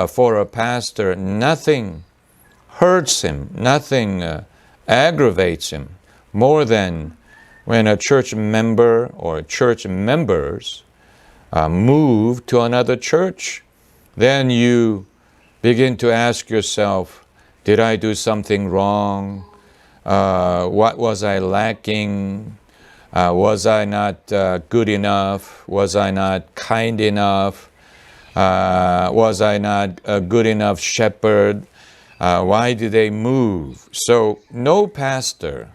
for a pastor, nothing hurts him, nothing aggravates him more than when a church member or church members move to another church. Then you begin to ask yourself, did I do something wrong? What was I lacking? Was I not good enough? Was I not kind enough? Was I not a good enough shepherd? Why did they move? So no pastor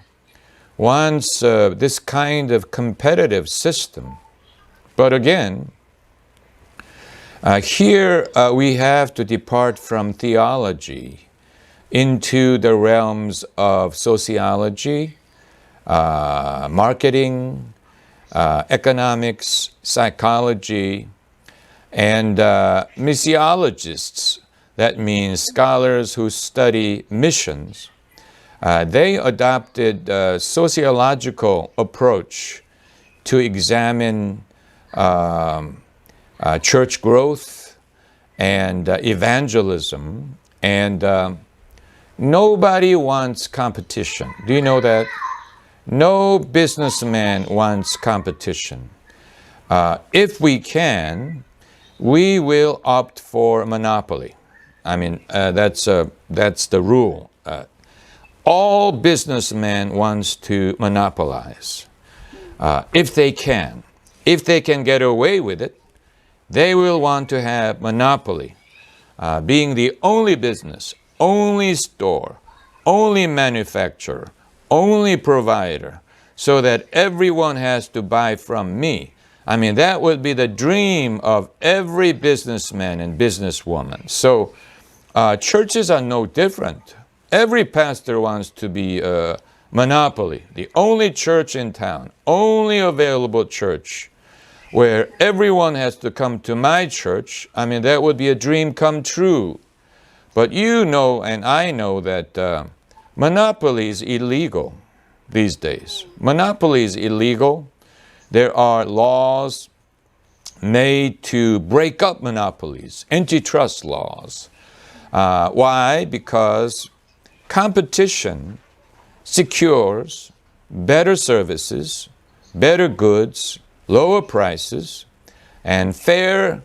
wants this kind of competitive system. But again, here we have to depart from theology into the realms of sociology, marketing, economics, psychology, and missiologists. That means scholars who study missions. They adopted a sociological approach to examine church growth and evangelism, and nobody wants competition. Do you know that? No businessman wants competition. If we can, we will opt for monopoly. I mean, that's the rule. All businessmen wants to monopolize. If they can get away with it, they will want to have monopoly, being the only business, only store, only manufacturer, only provider, so that everyone has to buy from me. I mean, that would be the dream of every businessman and businesswoman. So churches are no different. Every pastor wants to be a monopoly, the only church in town, only available church, where everyone has to come to my church. I mean, that would be a dream come true. But you know, and I know that monopoly is illegal these days. Monopoly is illegal. There are laws made to break up monopolies, antitrust laws. Why? Because competition secures better services, better goods, lower prices, and fair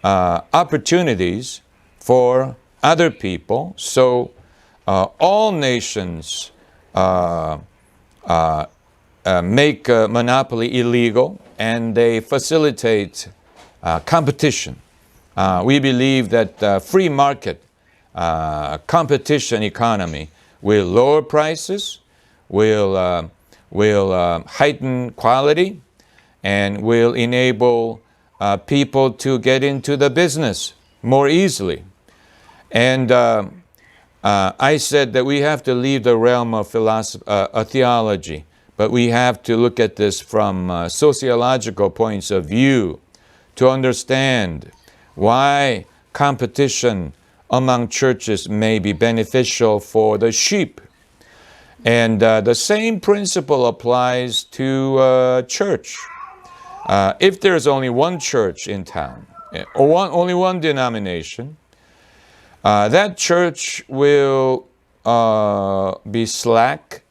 opportunities for other people. So all nations make monopoly illegal, and they facilitate competition. We believe that free market competition economy will lower prices, will heighten quality, and will enable people to get into the business more easily. And I said that we have to leave the realm of theology, but we have to look at this from sociological points of view to understand why competition among churches may be beneficial for the sheep. And the same principle applies to church. If there's only one church in town, or only one denomination, that church will be slack.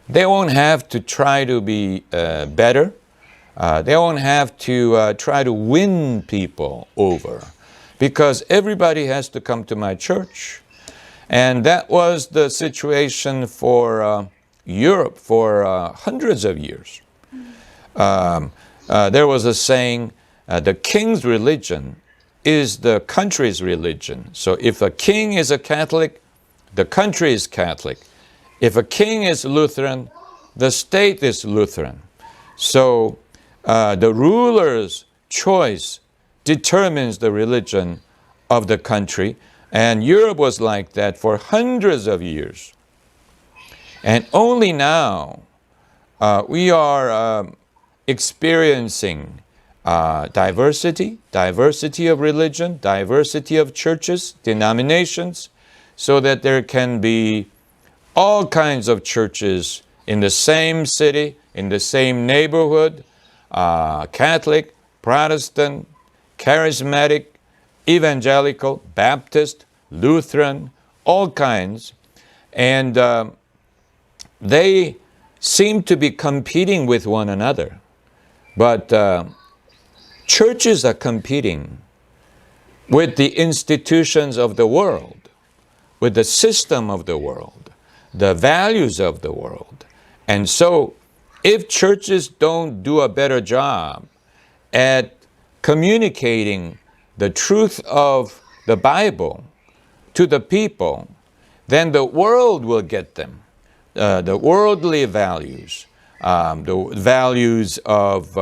They won't have to try to be better. They won't have to try to win people over, because everybody has to come to my church. And that was the situation for Europe for hundreds of years. There was a saying, the king's religion is the country's religion. So if a king is a Catholic, the country is Catholic. If a king is Lutheran, the state is Lutheran. So the ruler's choice determines the religion of the country. And Europe was like that for hundreds of years. And only now we are experiencing diversity of religion, diversity of churches, denominations, so that there can be all kinds of churches in the same city, in the same neighborhood, Catholic, Protestant, charismatic, evangelical, Baptist, Lutheran, all kinds. And they seem to be competing with one another. But churches are competing with the institutions of the world, with the system of the world, the values of the world. And so if churches don't do a better job at communicating the truth of the Bible to the people, then the world will get them. The worldly values, the values of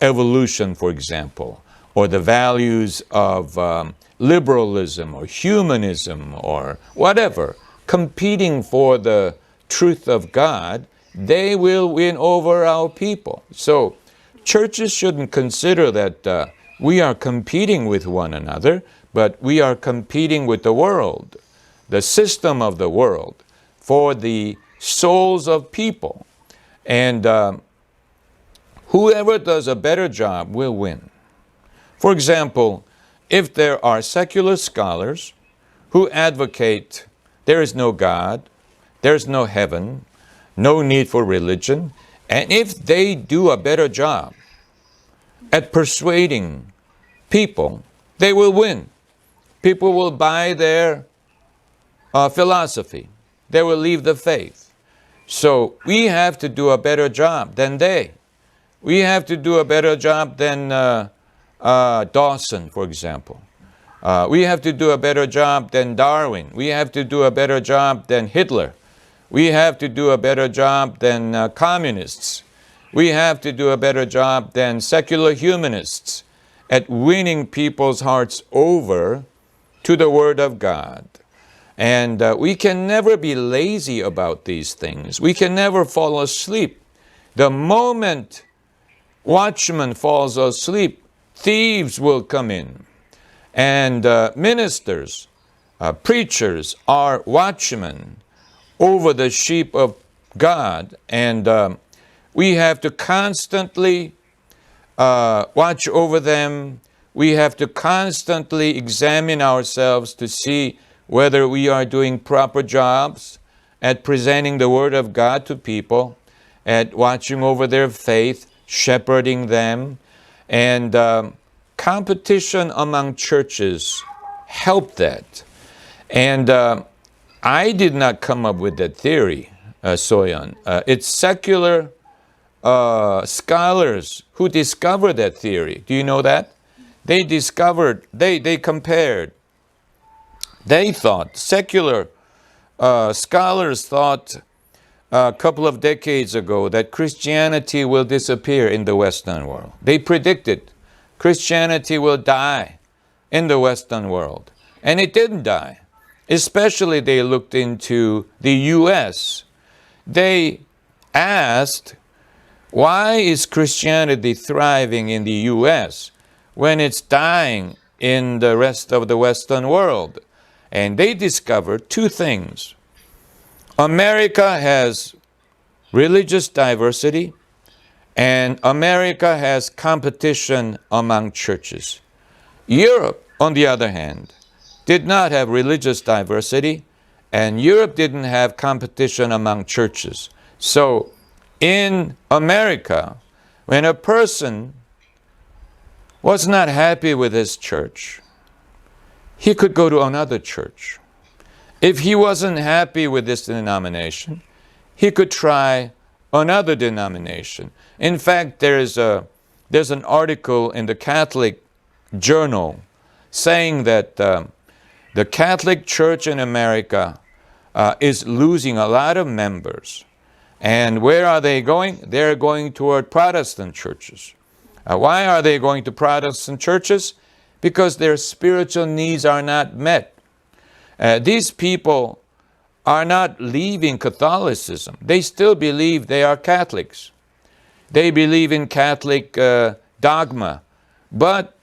evolution, for example, or the values of liberalism or humanism or whatever, competing for the truth of God, they will win over our people. So churches shouldn't consider that we are competing with one another, but we are competing with the world, the system of the world, for the souls of people. And whoever does a better job will win. For example, if there are secular scholars who advocate there is no God, there's no heaven, no need for religion, and if they do a better job at persuading people, they will win. People will buy their philosophy. They will leave the faith. So we have to do a better job than they. We have to do a better job than Dawson, for example. We have to do a better job than Darwin. We have to do a better job than Hitler. We have to do a better job than communists. We have to do a better job than secular humanists at winning people's hearts over to the Word of God. And we can never be lazy about these things. We can never fall asleep. The moment watchman falls asleep, thieves will come in. And ministers, preachers are watchmen over the sheep of God. And we have to constantly watch over them. We have to constantly examine ourselves to see whether we are doing proper jobs at presenting the Word of God to people, at watching over their faith, shepherding them. And competition among churches help that. And I did not come up with that theory, Soyan. It's secular scholars who discovered that theory. Do you know that? They discovered, they compared. They thought, secular scholars thought a couple of decades ago that Christianity will disappear in the Western world. They predicted Christianity will die in the Western world. And it didn't die. Especially they looked into the U.S. They asked, why is Christianity thriving in the U.S. when it's dying in the rest of the Western world? And they discovered two things. America has religious diversity, and America has competition among churches. Europe, on the other hand, did not have religious diversity, and Europe didn't have competition among churches. So in America, when a person was not happy with his church, he could go to another church. If he wasn't happy with this denomination, he could try another denomination. In fact, there's an article in the Catholic Journal saying that the Catholic Church in America is losing a lot of members. And where are they going? They're going toward Protestant churches. Why are they going to Protestant churches? Because their spiritual needs are not met. These people are not leaving Catholicism. They still believe they are Catholics. They believe in Catholic dogma. But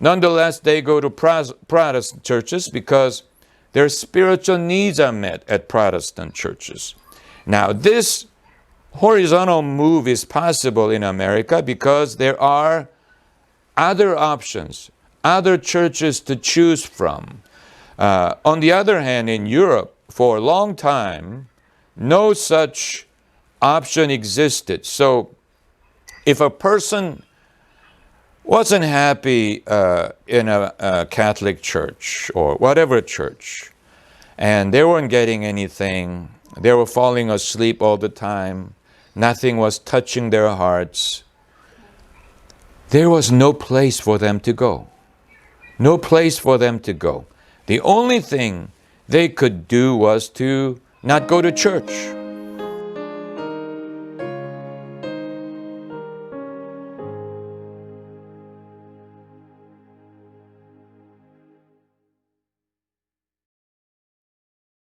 nonetheless, they go to Protestant churches because their spiritual needs are met at Protestant churches. Now, this horizontal move is possible in America because there are other options, other churches to choose from. On the other hand, in Europe, for a long time, no such option existed. So if a person wasn't happy in a Catholic church or whatever church, and they weren't getting anything, they were falling asleep all the time, nothing was touching their hearts, there was no place for them to go. No place for them to go. The only thing they could do was to not go to church.